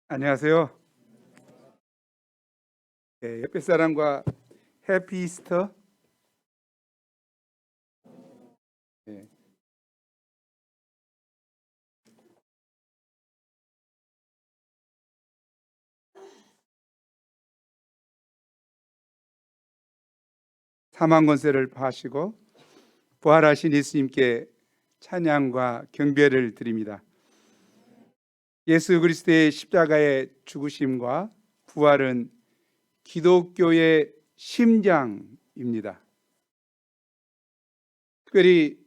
안녕하세요. 옆에 사람과 해피 이스터. 예, 사망 권세를 파하시고 부활하신 예수님께 찬양과 경배를 드립니다. 예수 그리스도의 십자가의 죽으심과 부활은 기독교의 심장입니다. 특별히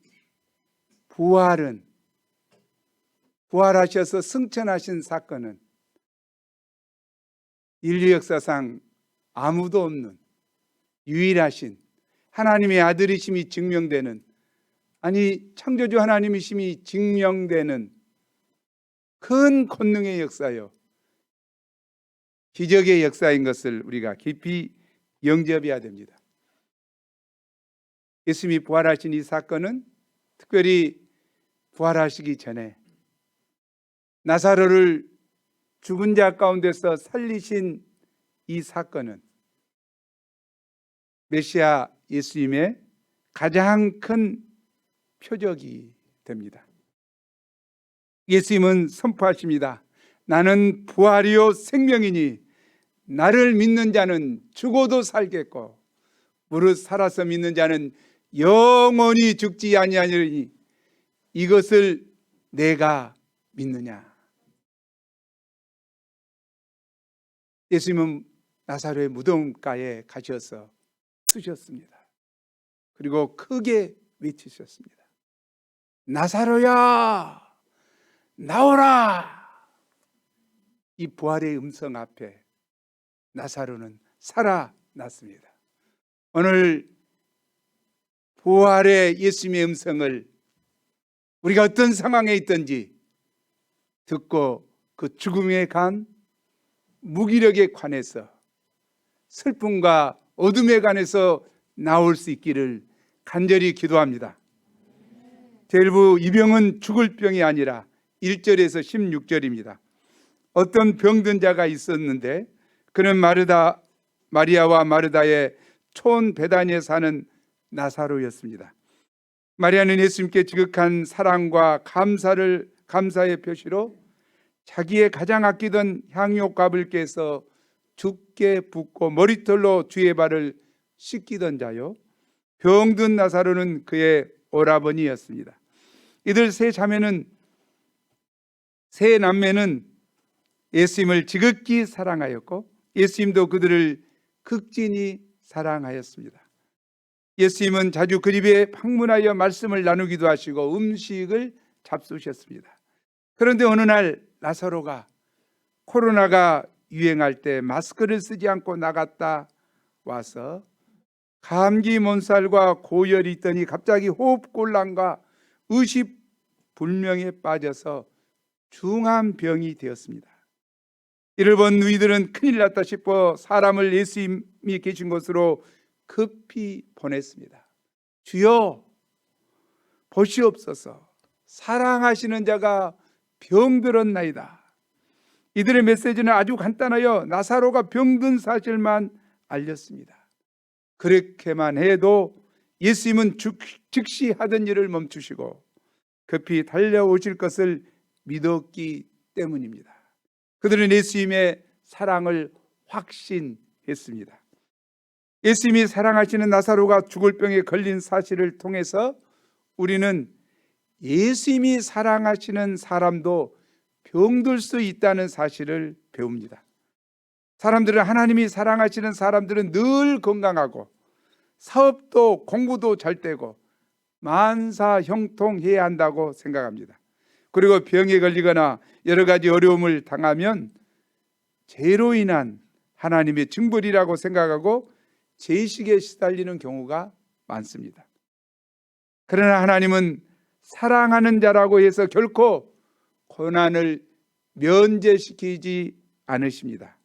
부활하셔서 승천하신 사건은 인류 역사상 아무도 없는 유일하신 하나님의 아들이심이 증명되는, 창조주 하나님이심이 증명되는 큰 권능의 역사요, 기적의 역사인 것을 우리가 깊이 영접해야 됩니다. 예수님이 부활하신 이 사건은 특별히 부활하시기 전에 나사로를 죽은 자 가운데서 살리신 이 사건은 메시아 예수님의 가장 큰 표적이 됩니다. 예수님은 선포하십니다. 나는 부활이요 생명이니 나를 믿는 자는 죽어도 살겠고 무릇 살아서 믿는 자는 영원히 죽지 아니하리니 이것을 내가 믿느냐. 예수님은 나사로의 무덤가에 가셔서 쓰셨습니다. 그리고 크게 외치셨습니다. 나사로야, 나오라! 이 부활의 음성 앞에 나사로는 살아났습니다. 오늘 부활의 예수님의 음성을 우리가 어떤 상황에 있든지 듣고 그 죽음의 간, 무기력에 관해서, 슬픔과 어둠에 관해서 나올 수 있기를 간절히 기도합니다. 제1부 이 병은 죽을 병이 아니라 1절에서 16절입니다. 어떤 병든 자가 있었는데 그는 마리아와 마르다의 촌 베다니에 사는 나사로였습니다. 마리아는 예수님께 지극한 사랑과 감사의 표시로 자기의 가장 아끼던 향유값을 깨서 죽게 붓고 머리털로 주의 발을 씻기던 자요, 병든 나사로는 그의 오라버니였습니다. 이들 세 남매는 예수님을 지극히 사랑하였고 예수님도 그들을 극진히 사랑하였습니다. 예수님은 자주 그 집에 방문하여 말씀을 나누기도 하시고 음식을 잡수셨습니다. 그런데 어느 날 나사로가 코로나가 유행할 때 마스크를 쓰지 않고 나갔다 와서 감기 몸살과 고열이 있더니 갑자기 호흡곤란과 의식불명에 빠져서 중한 병이 되었습니다. 이를 본 누이들은 큰일 났다 싶어 사람을 예수님이 계신 곳으로 급히 보냈습니다. 주여 보시옵소서, 사랑하시는 자가 병들었나이다. 이들의 메시지는 아주 간단하여 나사로가 병든 사실만 알렸습니다. 그렇게만 해도 예수님은 즉시 하던 일을 멈추시고 급히 달려오실 것을 믿었기 때문입니다. 그들은 예수님의 사랑을 확신했습니다. 예수님이 사랑하시는 나사로가 죽을 병에 걸린 사실을 통해서 우리는 예수님이 사랑하시는 사람도 병들 수 있다는 사실을 배웁니다. 하나님이 사랑하시는 사람들은 늘 건강하고 사업도 공부도 잘 되고 만사형통해야 한다고 생각합니다. 그리고 병에 걸리거나 여러 가지 어려움을 당하면 죄로 인한 하나님의 징벌이라고 생각하고 죄의식에 시달리는 경우가 많습니다. 그러나 하나님은 사랑하는 자라고 해서 결코 고난을 면제시키지 않으십니다.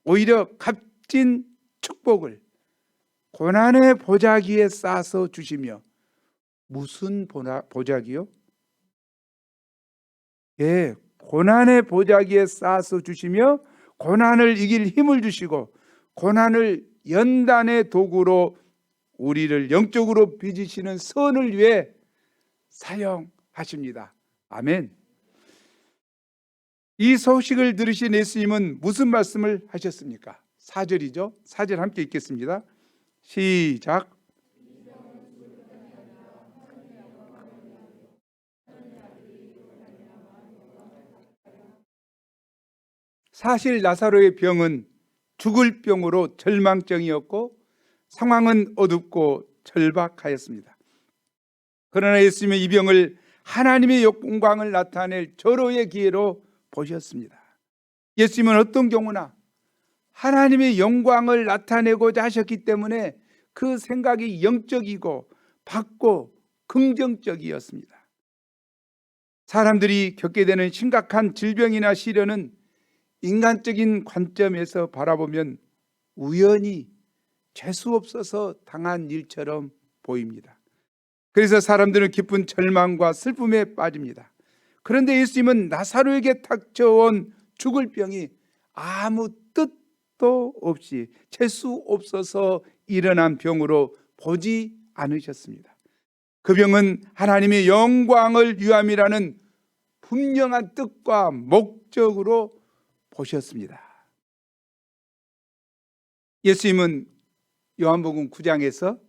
오히려 값진 축복을 고난의 보자기에 싸서 주시며, 무슨 보자기요? 고난의 보자기에 쌓아서 주시며 고난을 이길 힘을 주시고 고난을 연단의 도구로 우리를 영적으로 빚으시는 선을 위해 사용하십니다. 아멘. 이 소식을 들으신 예수님은 무슨 말씀을 하셨습니까? 4절이죠. 4절 함께 읽겠습니다. 시작. 사실 나사로의 병은 죽을 병으로 절망증이었고 상황은 어둡고 절박하였습니다. 그러나 예수님은 이 병을 하나님의 영광을 나타낼 절호의 기회로 보셨습니다. 예수님은 어떤 경우나 하나님의 영광을 나타내고자 하셨기 때문에 그 생각이 영적이고 밝고 긍정적이었습니다. 사람들이 겪게 되는 심각한 질병이나 시련은 인간적인 관점에서 바라보면 우연히 재수 없어서 당한 일처럼 보입니다. 그래서 사람들은 깊은 절망과 슬픔에 빠집니다. 그런데 예수님은 나사로에게 닥쳐온 죽을 병이 아무 뜻도 없이 재수 없어서 일어난 병으로 보지 않으셨습니다. 그 병은 하나님의 영광을 위함이라는 분명한 뜻과 목적으로 보셨습니다. 예수님은 요한복음 9장에서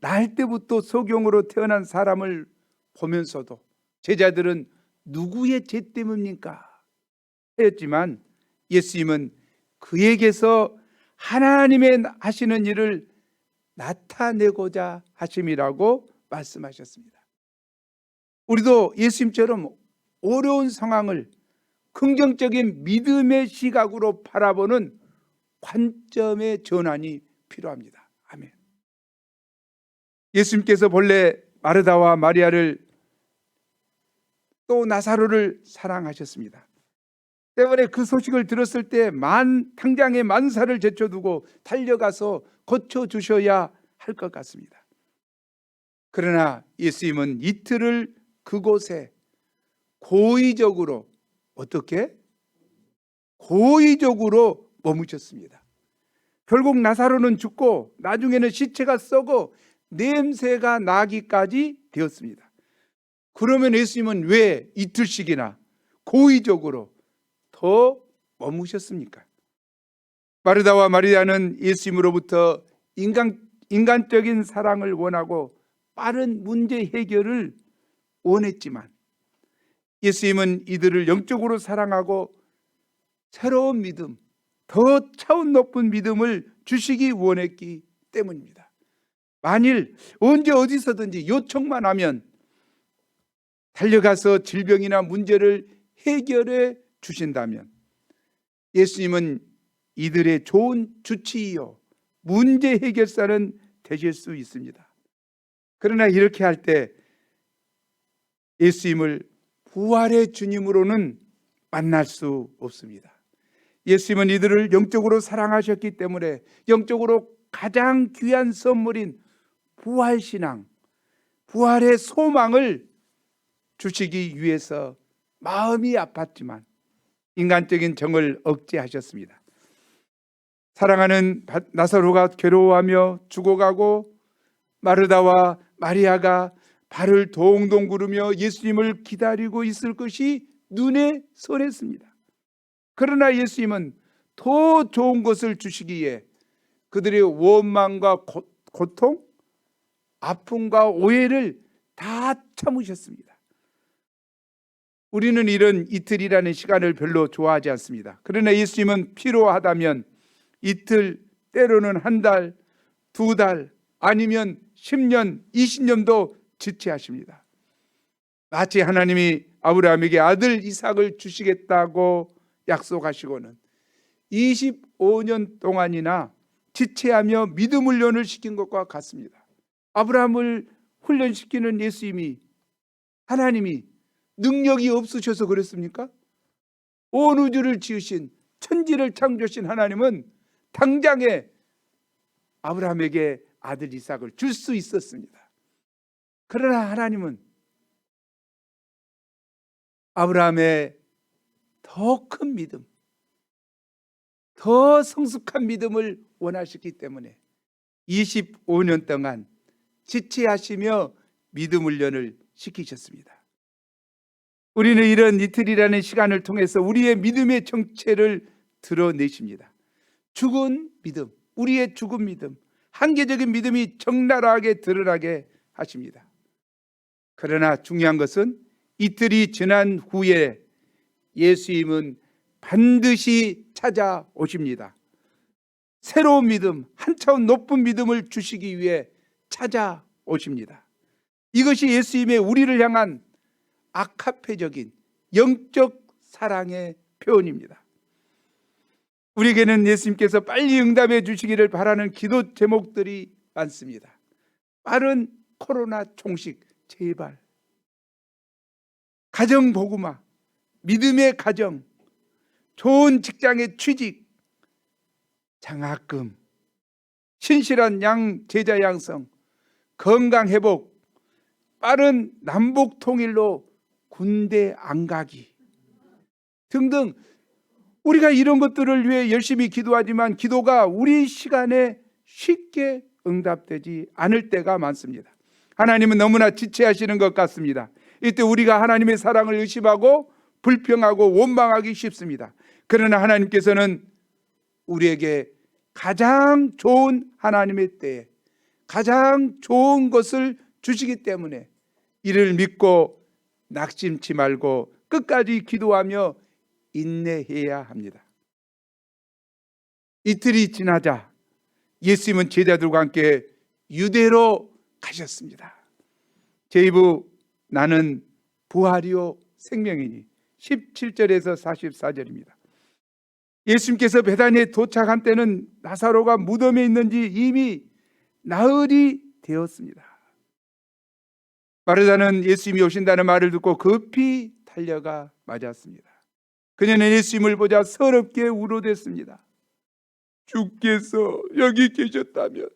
날 때부터 소경으로 태어난 사람을 보면서도 제자들은 누구의 죄 때문입니까? 하였지만 예수님은 그에게서 하나님의 하시는 일을 나타내고자 하심이라고 말씀하셨습니다. 우리도 예수님처럼 어려운 상황을 긍정적인 믿음의 시각으로 바라보는 관점의 전환이 필요합니다. 아멘. 예수님께서 본래 마르다와 마리아를 또 나사로를 사랑하셨습니다. 때문에 그 소식을 들었을 때 당장에 만사를 제쳐두고 달려가서 고쳐주셔야 할 것 같습니다. 그러나 예수님은 이틀을 그곳에 고의적으로 고의적으로 머무셨습니다. 결국 나사로는 죽고 나중에는 시체가 썩어 냄새가 나기까지 되었습니다. 그러면 예수님은 왜 이틀씩이나 고의적으로 더 머무셨습니까? 마르다와 마리아는 예수님으로부터 인간적인 사랑을 원하고 빠른 문제 해결을 원했지만 예수님은 이들을 영적으로 사랑하고 새로운 믿음, 더 차원 높은 믿음을 주시기 원했기 때문입니다. 만일 언제 어디서든지 요청만 하면 달려가서 질병이나 문제를 해결해 주신다면 예수님은 이들의 좋은 주치의요 문제 해결사는 되실 수 있습니다. 그러나 이렇게 할 때 예수님을 부활의 주님으로는 만날 수 없습니다. 예수님은 이들을 영적으로 사랑하셨기 때문에 영적으로 가장 귀한 선물인 부활신앙, 부활의 소망을 주시기 위해서 마음이 아팠지만 인간적인 정을 억제하셨습니다. 사랑하는 나사로가 괴로워하며 죽어가고 마르다와 마리아가 발을 동동 구르며 예수님을 기다리고 있을 것이 눈에 선했습니다. 그러나 예수님은 더 좋은 것을 주시기에 그들의 원망과 고통, 아픔과 오해를 다 참으셨습니다. 우리는 이런 이틀이라는 시간을 별로 좋아하지 않습니다. 그러나 예수님은 필요하다면 이틀, 때로는 한 달, 2달, 아니면 10년, 20년도 지체하십니다. 마치 하나님이 아브라함에게 아들 이삭을 주시겠다고 약속하시고는 25년 동안이나 지체하며 믿음 훈련을 시킨 것과 같습니다. 아브라함을 훈련시키는 예수님이, 하나님이 능력이 없으셔서 그랬습니까? 온 우주를 지으신, 천지를 창조하신 하나님은 당장에 아브라함에게 아들 이삭을 줄 수 있었습니다. 그러나 하나님은 아브라함의 더 큰 믿음, 더 성숙한 믿음을 원하셨기 때문에 25년 동안 지체하시며 믿음 훈련을 시키셨습니다. 우리는 이런 이틀이라는 시간을 통해서 우리의 믿음의 정체를 드러내십니다. 죽은 믿음, 우리의 죽은 믿음, 한계적인 믿음이 적나라하게 드러나게 하십니다. 그러나 중요한 것은 이틀이 지난 후에 예수님은 반드시 찾아오십니다. 새로운 믿음, 한 차원 높은 믿음을 주시기 위해 찾아오십니다. 이것이 예수님의 우리를 향한 아카페적인 영적 사랑의 표현입니다. 우리에게는 예수님께서 빨리 응답해 주시기를 바라는 기도 제목들이 많습니다. 빠른 코로나 종식 제발, 가정 복음화, 믿음의 가정, 좋은 직장의 취직, 장학금, 신실한 제자 양성, 건강 회복, 빠른 남북 통일로 군대 안 가기 등등, 우리가 이런 것들을 위해 열심히 기도하지만 기도가 우리 시간에 쉽게 응답되지 않을 때가 많습니다. 하나님은 너무나 지체하시는 것 같습니다. 이때 우리가 하나님의 사랑을 의심하고 불평하고 원망하기 쉽습니다. 그러나 하나님께서는 우리에게 가장 좋은 하나님의 때에 가장 좋은 것을 주시기 때문에 이를 믿고 낙심치 말고 끝까지 기도하며 인내해야 합니다. 이틀이 지나자 예수님은 제자들과 함께 유대로 가셨습니다. 제2부 나는 부활이요 생명이니 17절에서 44절입니다. 예수님께서 베다니에 도착한 때는 나사로가 무덤에 있는지 이미 나흘이 되었습니다. 마르다는 예수님이 오신다는 말을 듣고 급히 달려가 맞았습니다. 그녀는 예수님을 보자 서럽게 울어댔습니다. 주께서 여기 계셨다면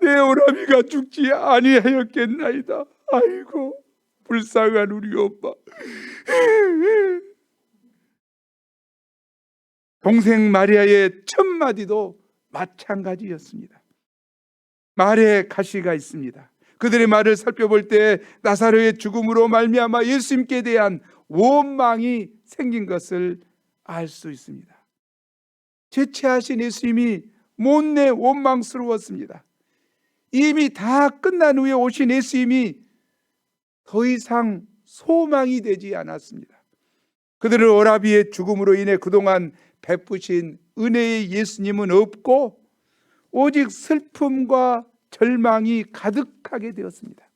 내 오라비가 죽지 아니하였겠나이다. 아이고 불쌍한 우리 엄마. 동생 마리아의 첫 마디도 마찬가지였습니다. 말에 가시가 있습니다. 그들의 말을 살펴볼 때 나사로의 죽음으로 말미암아 예수님께 대한 원망이 생긴 것을 알 수 있습니다. 죄체하신 예수님이 못내 원망스러웠습니다. 이미 다 끝난 후에 오신 예수님이 더 이상 소망이 되지 않았습니다. 그들은 오라비의 죽음으로 인해 그동안 베푸신 은혜의 예수님은 없고 오직 슬픔과 절망이 가득하게 되었습니다.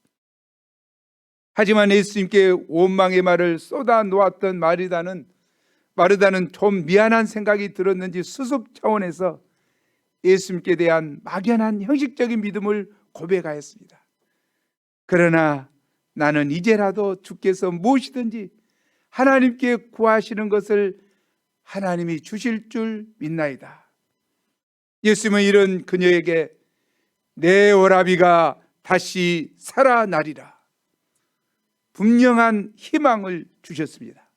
하지만 예수님께 원망의 말을 쏟아 놓았던 마르다는 좀 미안한 생각이 들었는지 수습 차원에서 예수님께 대한 막연한 형식적인 믿음을 고백하였습니다. 그러나 나는 이제라도 주께서 무엇이든지 하나님께 구하시는 것을 하나님이 주실 줄 믿나이다. 예수님은 이런 그녀에게 내 오라비가 다시 살아나리라 분명한 희망을 주셨습니다.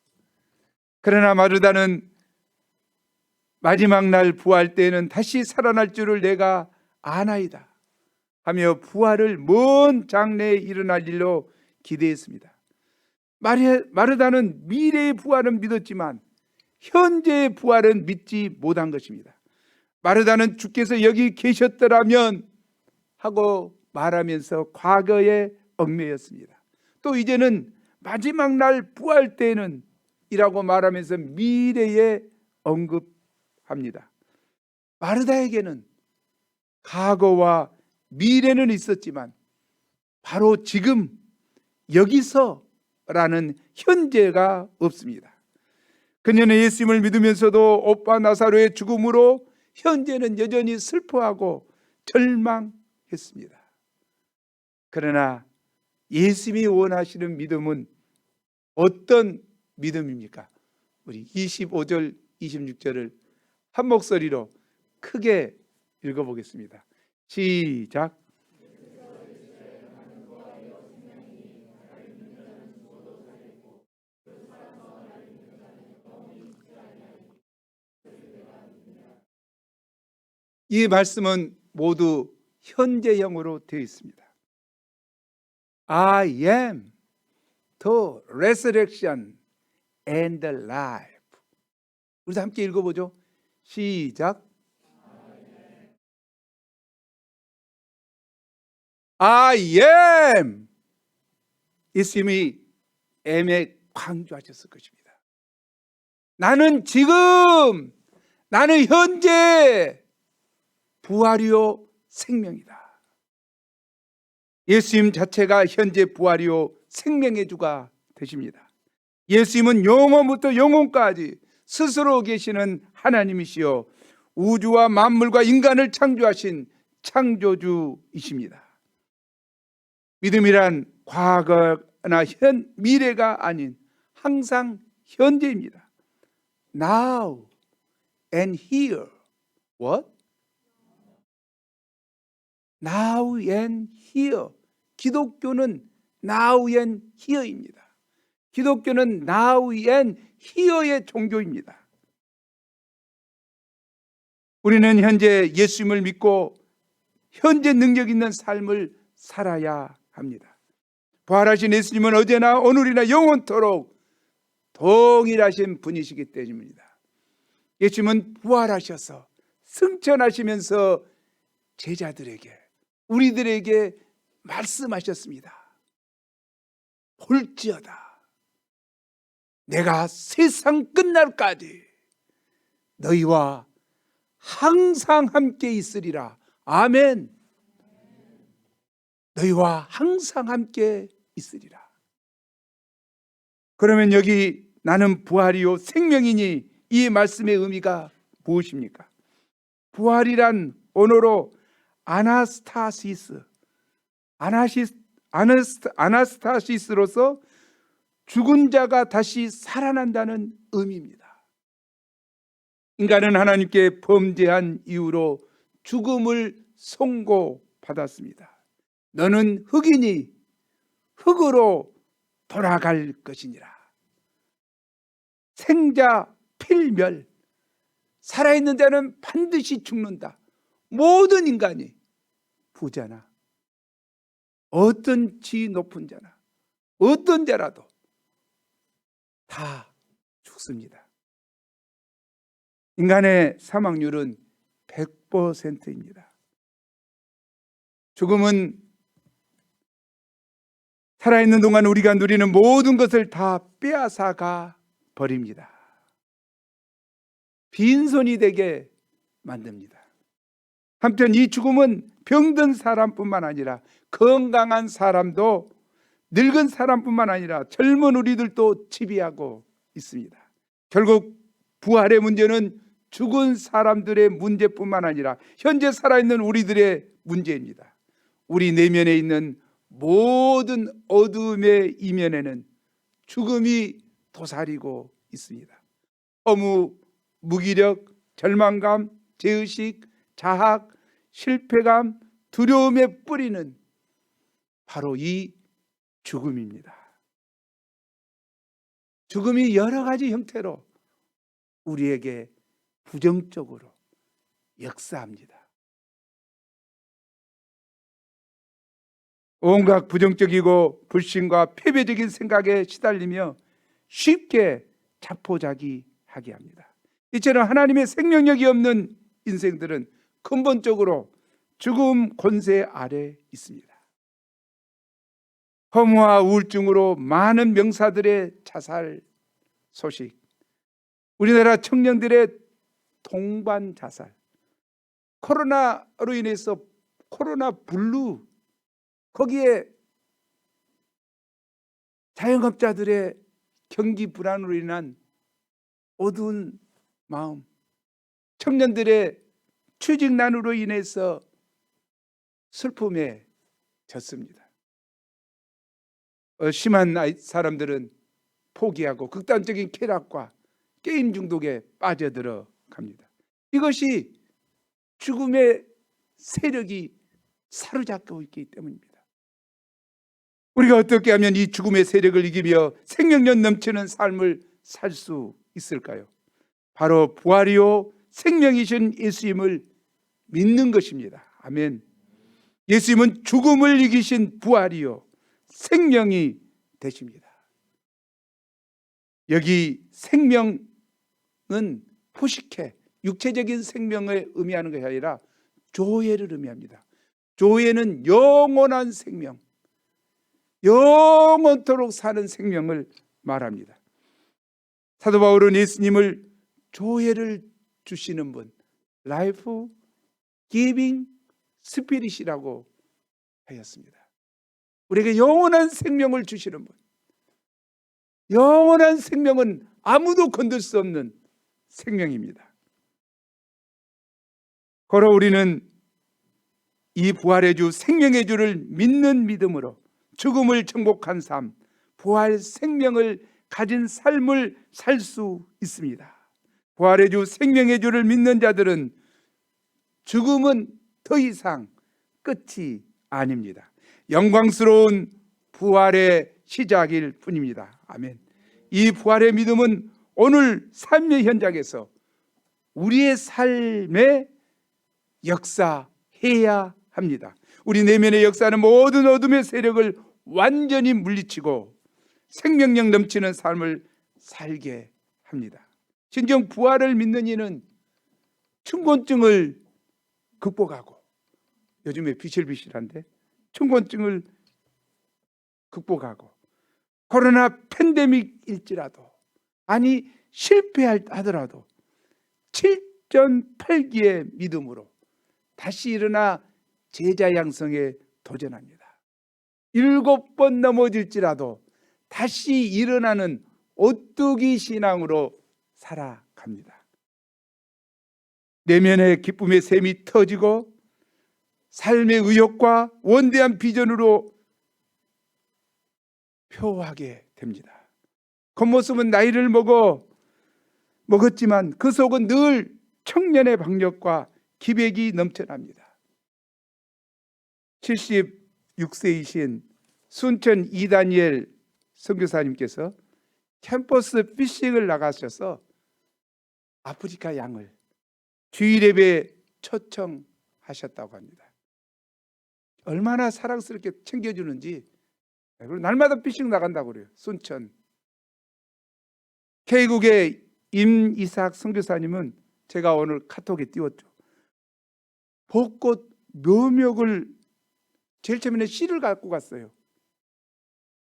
그러나 마르다는 마지막 날 부활 때에는 다시 살아날 줄을 내가 아나이다 하며 부활을 먼 장래에 일어날 일로 기대했습니다. 마르다는 미래의 부활은 믿었지만 현재의 부활은 믿지 못한 것입니다. 마르다는 주께서 여기 계셨더라면 하고 말하면서 과거에 얽매였습니다. 또 이제는 마지막 날 부활 때에는 이라고 말하면서 미래에 언급합니다. 마르다에게는 과거와 미래는 있었지만 바로 지금 여기서라는 현재가 없습니다. 그녀는 예수님을 믿으면서도 오빠 나사로의 죽음으로 현재는 여전히 슬퍼하고 절망했습니다. 그러나 예수님이 원하시는 믿음은 어떤 믿음입니까? 우리 25절 26절을 한 목소리로 크게 읽어보겠습니다. 시작. 이 말씀은 모두 현재형으로 되어 있습니다. I am the resurrection and the life. 우리 함께 읽어보죠. 시작. I am. 예수님이 M에 강조하셨을 것입니다. 나는 지금, 나는 현재 부활이요 생명이다. 예수님 자체가 현재 부활이요 생명의 주가 되십니다. 예수님은 영원부터 영원까지 스스로 계시는 하나님이시요 우주와 만물과 인간을 창조하신 창조주이십니다. 믿음이란 과거나 미래가 아닌 항상 현재입니다. Now and here. What? Now and here. 기독교는 now and here입니다. 기독교는 now and here의 종교입니다. 우리는 현재 예수님을 믿고 현재 능력 있는 삶을 살아야 합니다. 부활하신 예수님은 어제나 오늘이나 영원토록 동일하신 분이시기 때문입니다. 예수님은 부활하셔서 승천하시면서 제자들에게, 우리들에게 말씀하셨습니다. 볼지어다 내가 세상 끝날까지 너희와 항상 함께 있으리라. 아멘. 너희와 항상 함께 있으리라. 그러면 여기 나는 부활이요 생명이니 이 말씀의 의미가 무엇입니까? 부활이란 언어로 아나스타시스로서 죽은 자가 다시 살아난다는 의미입니다. 인간은 하나님께 범죄한 이유로 죽음을 선고받았습니다. 너는 흙이니 흙으로 돌아갈 것이니라. 생자 필멸, 살아있는 자는 반드시 죽는다. 모든 인간이 부자나 어떤 지위 높은 자나 어떤 자라도 다 죽습니다. 인간의 사망률은 100%입니다. 죽음은 살아있는 동안 우리가 누리는 모든 것을 다 빼앗아가 버립니다. 빈손이 되게 만듭니다. 한편 이 죽음은 병든 사람뿐만 아니라 건강한 사람도, 늙은 사람뿐만 아니라 젊은 우리들도 지배하고 있습니다. 결국 부활의 문제는 죽은 사람들의 문제뿐만 아니라 현재 살아있는 우리들의 문제입니다. 우리 내면에 있는 모든 어둠의 이면에는 죽음이 도사리고 있습니다. 허무, 무기력, 절망감, 죄의식, 자학, 실패감, 두려움의 뿌리는 바로 이 죽음입니다. 죽음이 여러 가지 형태로 우리에게 부정적으로 역사합니다. 온갖 부정적이고 불신과 패배적인 생각에 시달리며 쉽게 자포자기하게 합니다. 이처럼 하나님의 생명력이 없는 인생들은 근본적으로 죽음 권세 아래 있습니다. 허무와 우울증으로 많은 명사들의 자살 소식, 우리나라 청년들의 동반 자살, 코로나로 인해서 코로나 블루, 거기에 자영업자들의 경기 불안으로 인한 어두운 마음, 청년들의 취직난으로 인해서 슬픔에 젖습니다. 심한 사람들은 포기하고 극단적인 쾌락과 게임 중독에 빠져들어 갑니다. 이것이 죽음의 세력이 사로잡고 있기 때문입니다. 우리가 어떻게 하면 이 죽음의 세력을 이기며 생명력 넘치는 삶을 살 수 있을까요? 바로 부활이요 생명이신 예수님을 믿는 것입니다. 아멘. 예수님은 죽음을 이기신 부활이요 생명이 되십니다. 여기 생명은 포식해 육체적인 생명을 의미하는 것이 아니라 조회를 의미합니다. 조회는 영원한 생명, 영원토록 사는 생명을 말합니다. 사도 바울은 예수님을 조회를 주시는 분, 라이프 기빙 스피릿이라고 하였습니다. 우리에게 영원한 생명을 주시는 분, 영원한 생명은 아무도 건들 수 없는 생명입니다. 그러 우리는 이 부활의 주, 생명의 주를 믿는 믿음으로 죽음을 정복한 삶, 부활 생명을 가진 삶을 살 수 있습니다. 부활의 주, 생명의 주를 믿는 자들은 죽음은 더 이상 끝이 아닙니다. 영광스러운 부활의 시작일 뿐입니다. 아멘. 이 부활의 믿음은 오늘 삶의 현장에서 우리의 삶에 역사해야 합니다. 우리 내면의 역사는 모든 어둠의 세력을 완전히 물리치고 생명력 넘치는 삶을 살게 합니다. 진정 부활을 믿는 이는 춘곤증을 극복하고, 요즘에 비실비실한데 춘곤증을 극복하고, 코로나 팬데믹일지라도, 아니 실패하더라도 7.8기의 믿음으로 다시 일어나 제자 양성에 도전합니다. 7번 넘어질지라도 다시 일어나는 오뚜기 신앙으로 살아갑니다. 내면의 기쁨의 샘이 터지고 삶의 의욕과 원대한 비전으로 표하게 됩니다. 겉모습은 나이를 먹었지만 그 속은 늘 청년의 박력과 기백이 넘쳐납니다. 76세이신 순천 이다니엘 선교사님께서 캠퍼스 피싱을 나가셔서 아프리카 양을 주일 예배에 초청하셨다고 합니다. 얼마나 사랑스럽게 챙겨주는지. 그리고 날마다 피싱 나간다고 그래요. 순천 K국의 임이삭 선교사님은 제가 오늘 카톡에 띄웠죠. 벚꽃 묘목을 제일 처음에는 씨를 갖고 갔어요.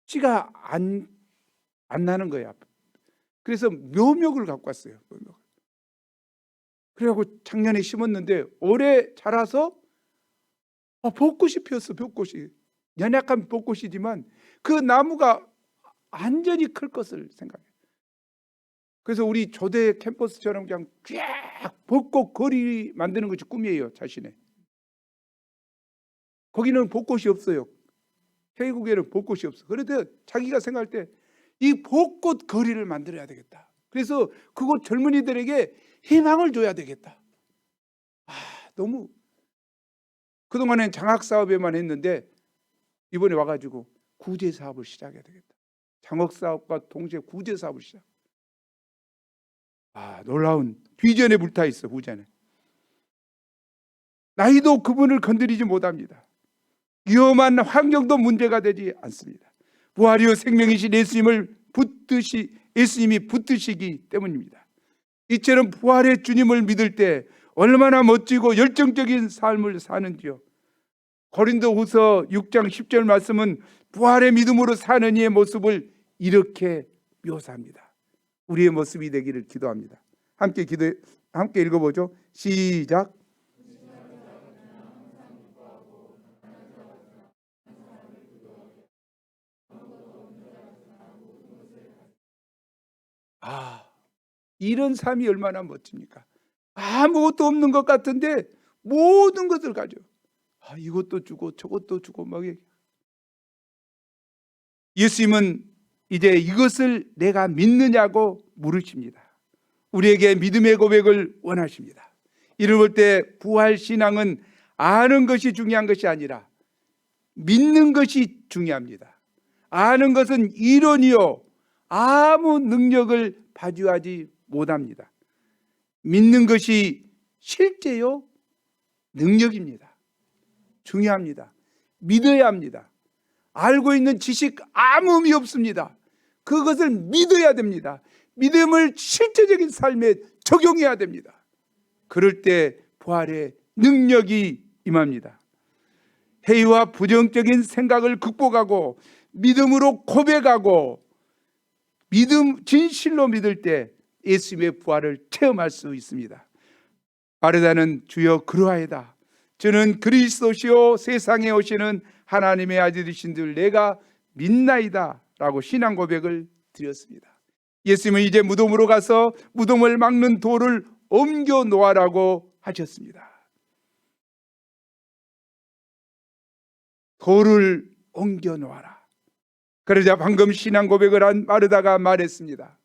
씨가 안 나는 거예요. 그래서 묘목을 갖고 왔어요. 그래갖고 작년에 심었는데 올해 자라서 벚꽃이 피었어. 벚꽃이 연약한 벚꽃이지만 그 나무가 완전히 클 것을 생각해요. 그래서 우리 조대 캠퍼스처럼 그냥 쫙 벚꽃 거리 만드는 것이 꿈이에요. 자신의. 거기는 벚꽃이 없어요. K국에는 벚꽃이 없어. 그런데 자기가 생각할 때 이 벚꽃 거리를 만들어야 되겠다. 그래서 그곳 젊은이들에게 희망을 줘야 되겠다. 너무 그동안엔 장학사업에만 했는데 이번에 와가지고 구제사업을 시작해야 되겠다. 장학사업과 동시에 구제사업을 시작. 놀라운 비전에 불타 있어. 부전에 나이도 그분을 건드리지 못합니다. 위험한 환경도 문제가 되지 않습니다. 부활이요 생명이신 예수님이 붙드시기 때문입니다. 이처럼 부활의 주님을 믿을 때 얼마나 멋지고 열정적인 삶을 사는지요. 고린도후서 6장 10절 말씀은 부활의 믿음으로 사는 이의 모습을 이렇게 묘사합니다. 우리의 모습이 되기를 기도합니다. 함께 읽어보죠. 시작. 이런 삶이 얼마나 멋집니까? 아무것도 없는 것 같은데 모든 것을 가져. 이것도 주고 저것도 주고 막. 예수님은 이제 이것을 내가 믿느냐고 물으십니다. 우리에게 믿음의 고백을 원하십니다. 이를 볼 때 부활 신앙은 아는 것이 중요한 것이 아니라 믿는 것이 중요합니다. 아는 것은 이론이요 아무 능력을 발휘하지 못합니다. 믿는 것이 실제요 능력입니다. 중요합니다. 믿어야 합니다. 알고 있는 지식 아무 의미 없습니다. 그것을 믿어야 됩니다. 믿음을 실제적인 삶에 적용해야 됩니다. 그럴 때 부활의 능력이 임합니다. 회의와 부정적인 생각을 극복하고 믿음으로 고백하고 진실로 믿을 때 예수님의 부활을 체험할 수 있습니다. 마르다는 주여 그러하이다. 저는 그리스도시요 세상에 오시는 하나님의 아들이신 줄 내가 믿나이다 라고 신앙 고백을 드렸습니다. 예수님은 이제 무덤으로 가서 무덤을 막는 돌을 옮겨 놓으라고 하셨습니다. 돌을 옮겨 놓아라. 그러자 방금 신앙 고백을 한 마르다가 말했습니다.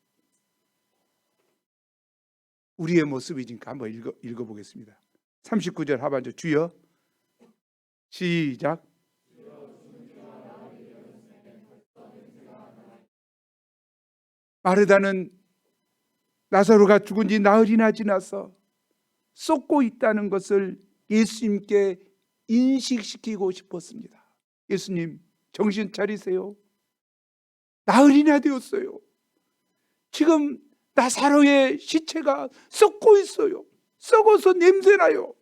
우리의 모습이니까 한번 읽어보겠습니다. 39절 하반절 주여 시작. 마르다는 나사로가 죽은 지 나흘이나 지나서 썩고 있다는 것을 예수님께 인식시키고 싶었습니다. 예수님 정신 차리세요. 나흘이나 되었어요. 지금 나사로의 시체가 썩고 있어요. 썩어서 냄새나요.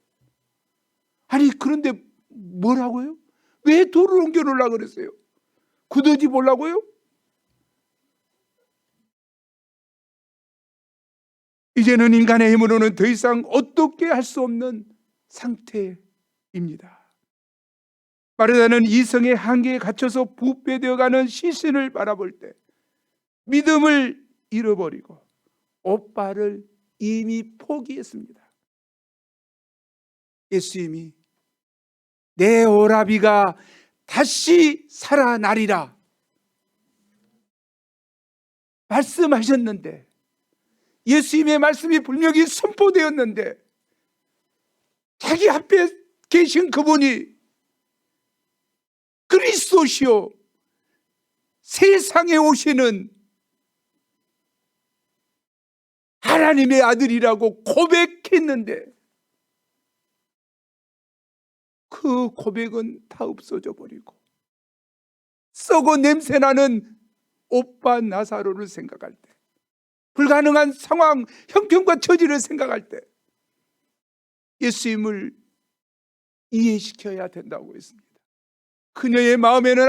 아니 그런데 뭐라고요? 왜 돌을 옮겨 놓으려고 그랬어요? 굳어지 보려고요? 이제는 인간의 힘으로는 더 이상 어떻게 할 수 없는 상태입니다. 마르다는 이성의 한계에 갇혀서 부패되어가는 시신을 바라볼 때 믿음을 잃어버리고 오빠를 이미 포기했습니다. 예수님이 내 오라비가 다시 살아나리라 말씀하셨는데, 예수님의 말씀이 분명히 선포되었는데 자기 앞에 계신 그분이 그리스도시요 세상에 오시는 하나님의 아들이라고 고백했는데 그 고백은 다 없어져 버리고 썩어 냄새나는 오빠 나사로를 생각할 때, 불가능한 상황, 형편과 처지를 생각할 때 예수님을 이해시켜야 된다고 했습니다. 그녀의 마음에는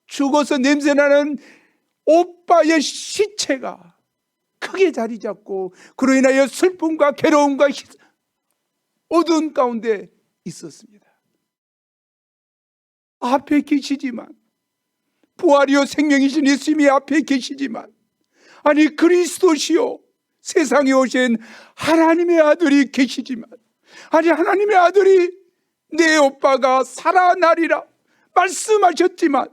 죽어서 냄새나는 오빠의 시체가 크게 자리 잡고 그로 인하여 슬픔과 괴로움과 어두운 가운데 있었습니다. 앞에 계시지만, 부활이요 생명이신 예수님이 앞에 계시지만, 아니 그리스도시요 세상에 오신 하나님의 아들이 계시지만, 아니 하나님의 아들이 내 오빠가 살아나리라 말씀하셨지만,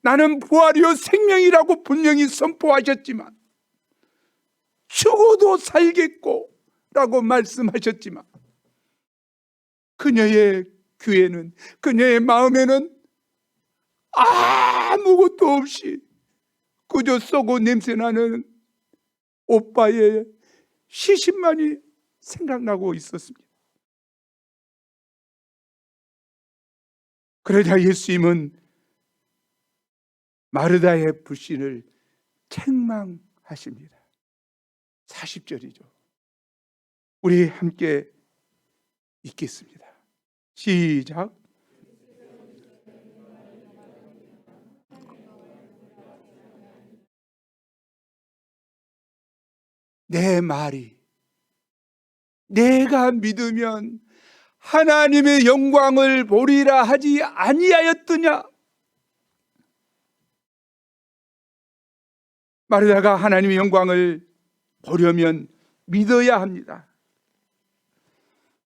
나는 부활이요 생명이라고 분명히 선포하셨지만, 죽어도 살겠고 라고 말씀하셨지만, 그녀의 귀에는, 그녀의 마음에는 아무것도 없이 그저 썩고 냄새나는 오빠의 시신만이 생각나고 있었습니다. 그러자 예수님은 마르다의 불신을 책망하십니다. 40절이죠. 우리 함께 읽겠습니다. 시작. 내 말이 내가 믿으면 하나님의 영광을 보리라 하지 아니하였더냐? 마르다가 하나님의 영광을 보려면 믿어야 합니다.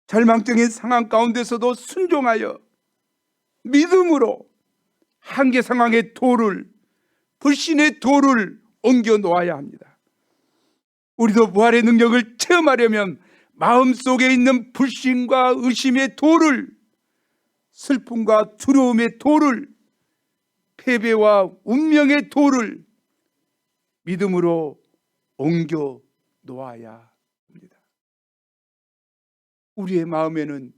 절망적인 상황 가운데서도 순종하여 믿음으로 한계 상황의 돌을, 불신의 돌을 옮겨 놓아야 합니다. 우리도 부활의 능력을 체험하려면 마음속에 있는 불신과 의심의 돌을, 슬픔과 두려움의 돌을, 패배와 운명의 돌을 믿음으로 옮겨 놓아야 합니다. 우리의 마음에는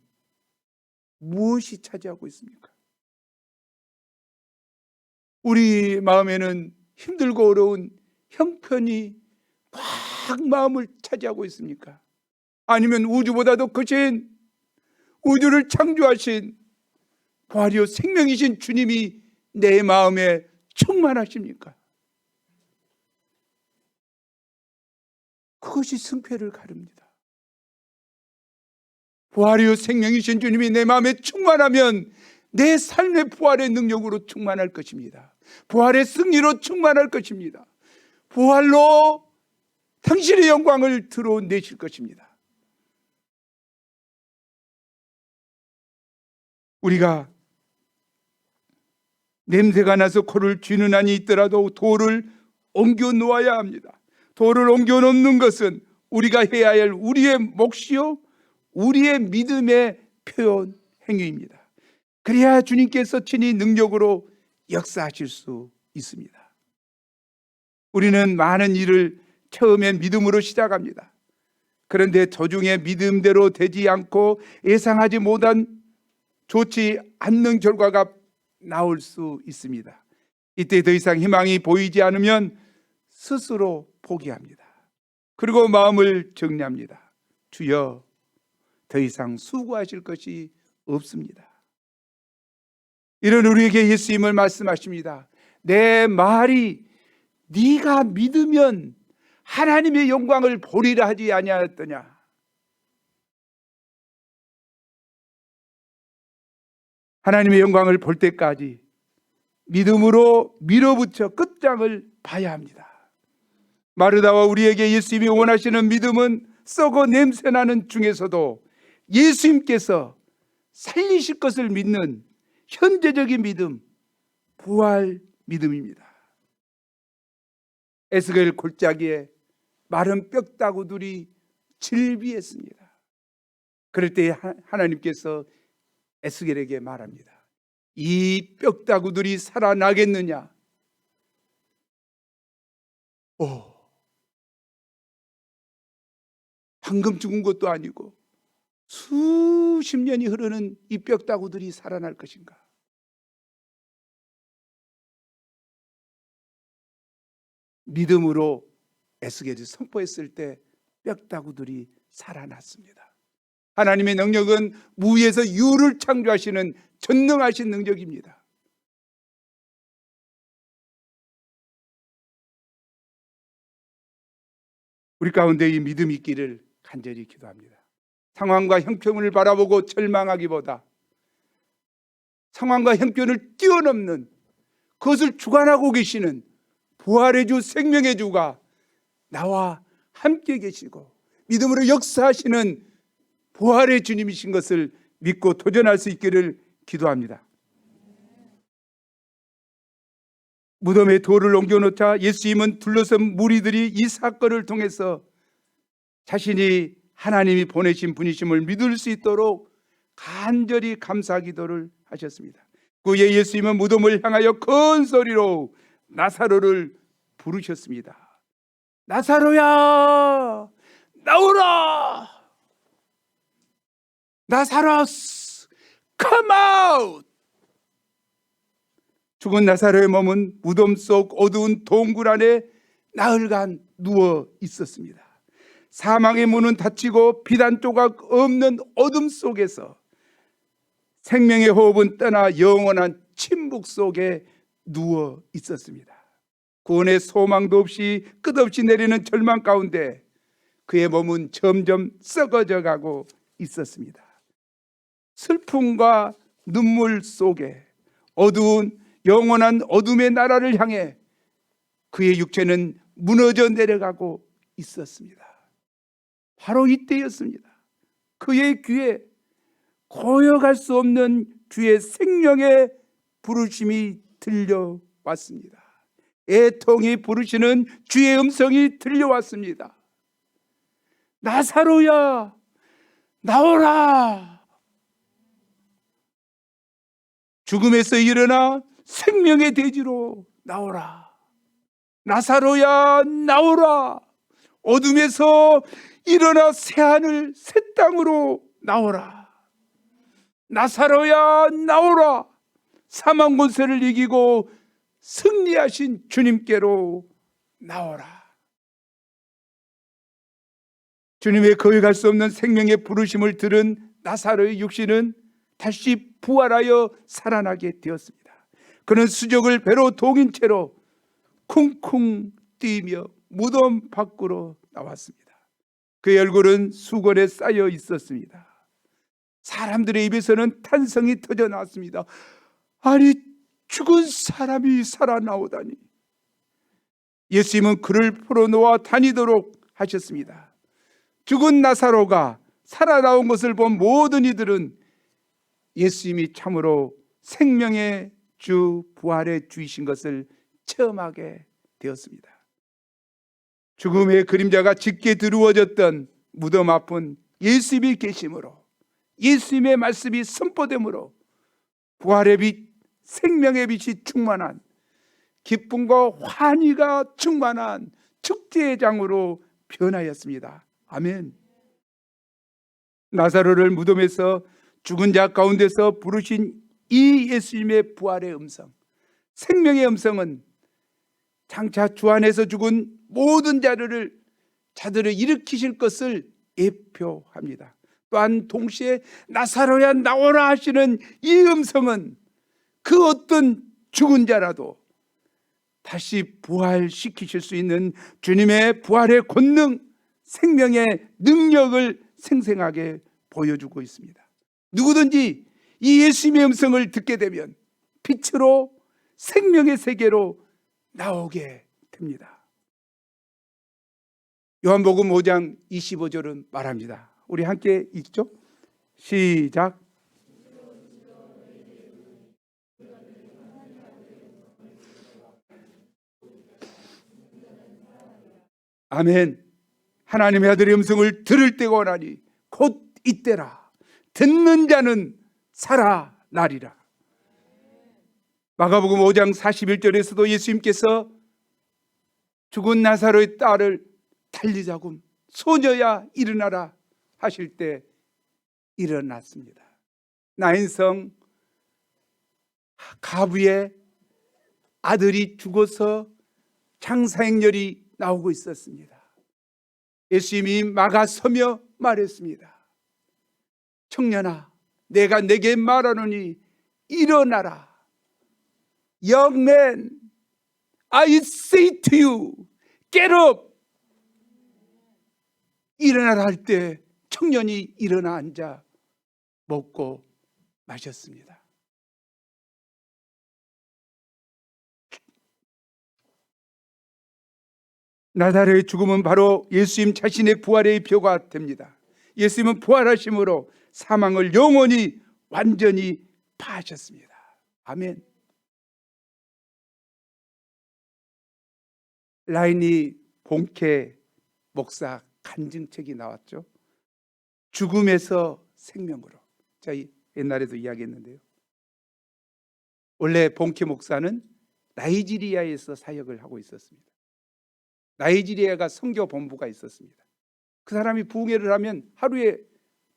무엇이 차지하고 있습니까? 우리 마음에는 힘들고 어려운 형편이 막 마음을 차지하고 있습니까? 아니면 우주보다도 크신, 우주를 창조하신 부활이요 생명이신 주님이 내 마음에 충만하십니까? 그것이 승패를 가릅니다. 부활이요 생명이신 주님이 내 마음에 충만하면 내 삶의 부활의 능력으로 충만할 것입니다. 부활의 승리로 충만할 것입니다. 부활로 당신의 영광을 드러내실 것입니다. 우리가 냄새가 나서 코를 쥐는 한이 있더라도 돌을 옮겨 놓아야 합니다. 돌을 옮겨 놓는 것은 우리가 해야 할 우리의 몫이요 우리의 믿음의 표현 행위입니다. 그래야 주님께서 친히 능력으로 역사하실 수 있습니다. 우리는 많은 일을 처음엔 믿음으로 시작합니다. 그런데 도중에 믿음대로 되지 않고 예상하지 못한 좋지 않는 결과가 나올 수 있습니다. 이때 더 이상 희망이 보이지 않으면 스스로 포기합니다. 그리고 마음을 정리합니다. 주여, 더 이상 수고하실 것이 없습니다. 이런 우리에게 예수님을 말씀하십니다. 내 말이 네가 믿으면 하나님의 영광을 보리라 하지 아니하였더냐. 하나님의 영광을 볼 때까지 믿음으로 밀어붙여 끝장을 봐야 합니다. 마르다와 우리에게 예수님이 원하시는 믿음은 썩어 냄새나는 중에서도 예수님께서 살리실 것을 믿는 현재적인 믿음, 부활 믿음입니다. 에스겔 골짜기에 마른 뼈다구들이 질비했습니다. 그럴 때 하나님께서 에스겔에게 말합니다. 이 뼈다구들이 살아나겠느냐? 방금 죽은 것도 아니고 수십 년이 흐르는 이 뼈다구들이 살아날 것인가? 믿음으로 에스겔이 선포했을 때 뼈다구들이 살아났습니다. 하나님의 능력은 무에서 유를 창조하시는 전능하신 능력입니다. 우리 가운데 이 믿음이 있기를 간절히 기도합니다. 상황과 형편을 바라보고 절망하기보다 상황과 형편을 뛰어넘는 그것을 주관하고 계시는 부활의 주, 생명의 주가 나와 함께 계시고 믿음으로 역사하시는 부활의 주님이신 것을 믿고 도전할 수 있기를 기도합니다. 무덤에 돌을 옮겨놓자 예수님은 둘러선 무리들이 이 사건을 통해서 자신이 하나님이 보내신 분이심을 믿을 수 있도록 간절히 감사 기도를 하셨습니다. 그에 예수님은 무덤을 향하여 큰 소리로 나사로를 부르셨습니다. 나사로야, 나오라! 나사로스, come out! 죽은 나사로의 몸은 무덤 속 어두운 동굴 안에 나흘간 누워 있었습니다. 사망의 문은 닫히고 비단 조각 없는 어둠 속에서 생명의 호흡은 떠나 영원한 침묵 속에 누워 있었습니다. 구원의 소망도 없이 끝없이 내리는 절망 가운데 그의 몸은 점점 썩어져 가고 있었습니다. 슬픔과 눈물 속에 어두운 영원한 어둠의 나라를 향해 그의 육체는 무너져 내려가고 있었습니다. 바로 이때였습니다. 그의 귀에 고여갈 수 없는 주의 생명의 부르심이 들려왔습니다. 애통이 부르시는 주의 음성이 들려왔습니다. 나사로야, 나오라! 죽음에서 일어나 생명의 대지로 나오라. 나사로야, 나오라. 어둠에서 일어나 새 하늘 새 땅으로 나오라. 나사로야 나오라. 사망 권세를 이기고 승리하신 주님께로 나오라. 주님의 거역할 수 없는 생명의 부르심을 들은 나사로의 육신은 다시 부활하여 살아나게 되었습니다. 그는 수족을 배로 동인 채로 쿵쿵 뛰며 무덤 밖으로 나왔습니다. 그의 얼굴은 수건에 쌓여 있었습니다. 사람들의 입에서는 탄성이 터져 나왔습니다. 아니, 죽은 사람이 살아나오다니. 예수님은 그를 풀어놓아 다니도록 하셨습니다. 죽은 나사로가 살아나온 것을 본 모든 이들은 예수님이 참으로 생명의 주, 부활의 주이신 것을 체험하게 되었습니다. 죽음의 그림자가 짙게 드루어졌던 무덤 앞은 예수님이 계심으로, 예수님의 말씀이 선포됨으로 부활의 빛, 생명의 빛이 충만한, 기쁨과 환희가 충만한 축제의 장으로 변하였습니다. 아멘. 나사로를 무덤에서 죽은 자 가운데서 부르신 이 예수님의 부활의 음성, 생명의 음성은 장차 주 안에서 죽은 모든 자들을 일으키실 것을 예표합니다. 또한 동시에 나사로야 나오라 하시는 이 음성은 그 어떤 죽은 자라도 다시 부활시키실 수 있는 주님의 부활의 권능, 생명의 능력을 생생하게 보여주고 있습니다. 누구든지 이 예수님의 음성을 듣게 되면 빛으로 생명의 세계로 나오게 됩니다. 요한복음 5장 25절은 말합니다. 우리 함께 읽죠? 시작. 아멘. 하나님의 아들의 음성을 들을 때가 오나니 곧 이때라. 듣는 자는 살아나리라. 마가복음 5장 41절에서도 예수님께서 죽은 나사로의 딸을 달리자고 소녀야 일어나라 하실 때 일어났습니다. 나인성 가부의 아들이 죽어서 장사행렬이 나오고 있었습니다. 예수님이 막아서며 말했습니다. 청년아, 내가 내게 말하노니 일어나라. Young man, I say to you, get up. 일어나라 할 때 청년이 일어나 앉아 먹고 마셨습니다. 나사로의 죽음은 바로 예수님 자신의 부활의 표가 됩니다. 예수님은 부활하심으로 사망을 영원히 완전히 파하셨습니다. 아멘. 라이니 본케 목사 간증책이 나왔죠. 죽음에서 생명으로. 제가 옛날에도 이야기했는데요. 원래 본케 목사는 나이지리아에서 사역을 하고 있었습니다. 나이지리아가 선교 본부가 있었습니다. 그 사람이 부흥회를 하면 하루에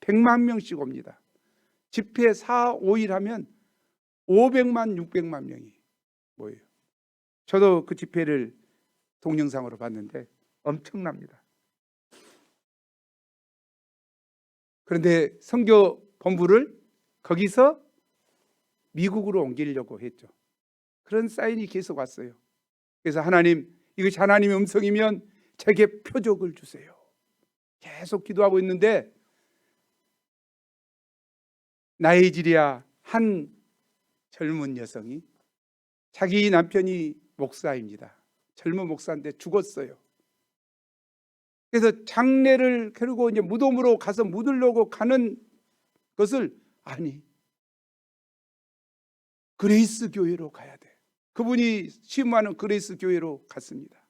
100만 명씩 옵니다. 집회 4, 5일 하면 500만, 600만 명이 모여요. 저도 그 집회를 동영상으로 봤는데 엄청납니다. 그런데 선교 본부를 거기서 미국으로 옮기려고 했죠. 그런 사인이 계속 왔어요. 그래서 하나님, 이것이 하나님의 음성이면 제게 표적을 주세요. 계속 기도하고 있는데 나이지리아 한 젊은 여성이, 자기 남편이 목사입니다. 젊은 목사인데 죽었어요. 그래서 장례를 겨루고 이제 무덤으로 가서 묻으려고 가는 것을, 아니, 그레이스 교회로 가야 돼. 그분이 심무하는 그레이스 교회로 갔습니다.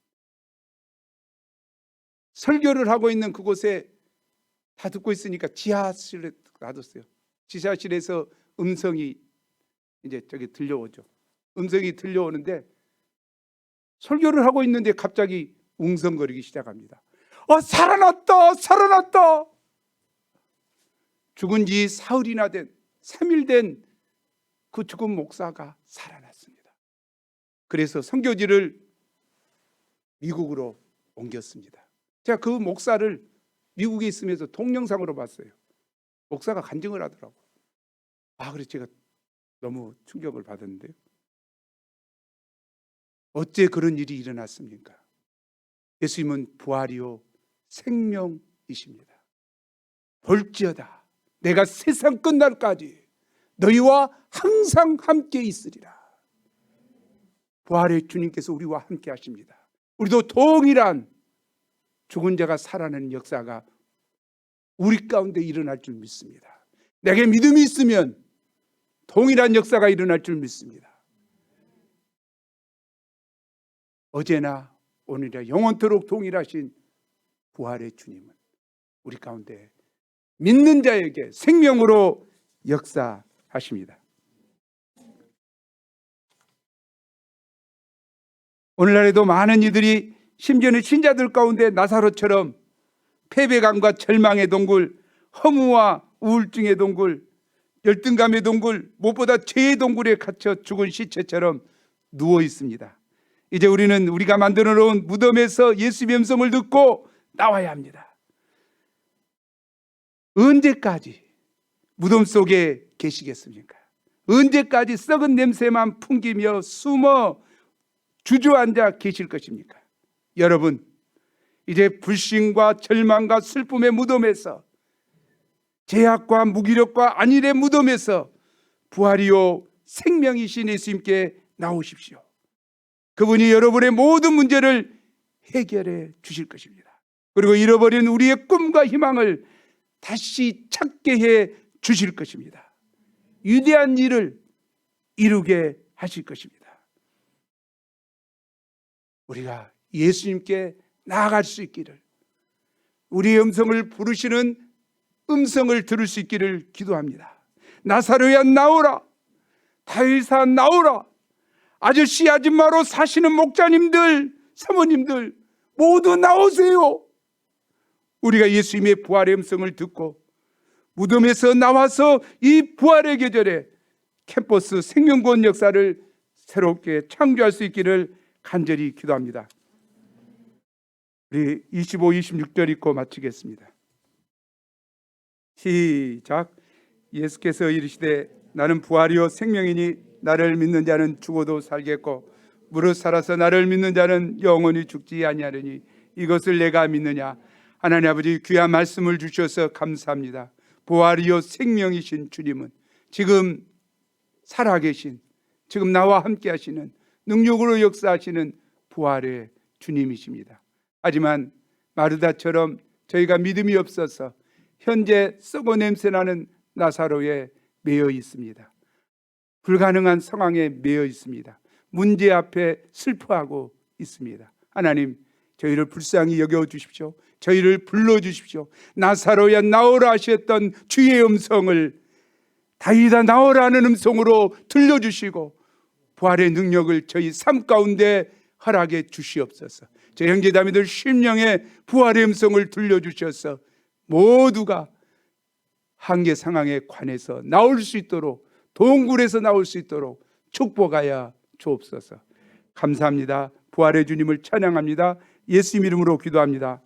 설교를 하고 있는 그곳에 다 듣고 있으니까 지하실에 놔뒀어요. 지하실에서 음성이 이제 저기 들려오죠. 음성이 들려오는데 설교를 하고 있는데 갑자기 웅성거리기 시작합니다. 살아났다, 살아났다. 죽은 지 사흘이나 된 3일 된 그 죽은 목사가 살아났습니다. 그래서 선교지를 미국으로 옮겼습니다. 제가 그 목사를 미국에 있으면서 동영상으로 봤어요. 목사가 간증을 하더라고요. 그래서 제가 너무 충격을 받았는데요. 어째 그런 일이 일어났습니까? 예수님은 부활이요 생명이십니다. 볼지어다 내가 세상 끝날까지 너희와 항상 함께 있으리라. 부활의 주님께서 우리와 함께 하십니다. 우리도 동일한 죽은 자가 살아나는 역사가 우리 가운데 일어날 줄 믿습니다. 내게 믿음이 있으면 동일한 역사가 일어날 줄 믿습니다. 어제나 오늘이나 영원토록 동일하신 부활의 주님은 우리 가운데 믿는 자에게 생명으로 역사하십니다. 오늘날에도 많은 이들이 심지어는 신자들 가운데 나사로처럼 패배감과 절망의 동굴, 허무와 우울증의 동굴, 열등감의 동굴, 무엇보다 죄의 동굴에 갇혀 죽은 시체처럼 누워 있습니다. 이제 우리는 우리가 만들어 놓은 무덤에서 예수님의 음성을 듣고 나와야 합니다. 언제까지 무덤 속에 계시겠습니까? 언제까지 썩은 냄새만 풍기며 숨어 주저앉아 계실 것입니까? 여러분, 이제 불신과 절망과 슬픔의 무덤에서, 죄악과 무기력과 안일의 무덤에서 부활이요 생명이신 예수님께 나오십시오. 그분이 여러분의 모든 문제를 해결해 주실 것입니다. 그리고 잃어버린 우리의 꿈과 희망을 다시 찾게 해 주실 것입니다. 위대한 일을 이루게 하실 것입니다. 우리가 예수님께 나아갈 수 있기를, 우리의 음성을 부르시는 음성을 들을 수 있기를 기도합니다. 나사로야 나오라, 다윗아 나오라, 아저씨 아줌마로 사시는 목자님들, 사모님들 모두 나오세요. 우리가 예수님의 부활의 음성을 듣고 무덤에서 나와서 이 부활의 계절에 캠퍼스 생명구원 역사를 새롭게 창조할 수 있기를 간절히 기도합니다. 우리 25, 26절 읽고 마치겠습니다. 시작. 예수께서 이르시되 나는 부활이요 생명이니 나를 믿는 자는 죽어도 살겠고 무릇 살아서 나를 믿는 자는 영원히 죽지 아니하리니 이것을 내가 믿느냐. 하나님 아버지, 귀한 말씀을 주셔서 감사합니다. 부활이요 생명이신 주님은 지금 살아계신, 지금 나와 함께 하시는, 능력으로 역사하시는 부활의 주님이십니다. 하지만 마르다처럼 저희가 믿음이 없어서 현재 썩어 냄새나는 나사로에 매여 있습니다. 불가능한 상황에 매여 있습니다. 문제 앞에 슬퍼하고 있습니다. 하나님, 저희를 불쌍히 여겨주십시오. 저희를 불러주십시오. 나사로야 나오라 하셨던 주의 음성을 다윗아 나오라 하는 음성으로 들려주시고 부활의 능력을 저희 삶 가운데 허락해 주시옵소서. 저희 형제자매들 심령의 부활의 음성을 들려주셔서 모두가 한계 상황에 관해서 나올 수 있도록, 동굴에서 나올 수 있도록 축복하여 주옵소서. 감사합니다. 부활의 주님을 찬양합니다. 예수 이름으로 기도합니다.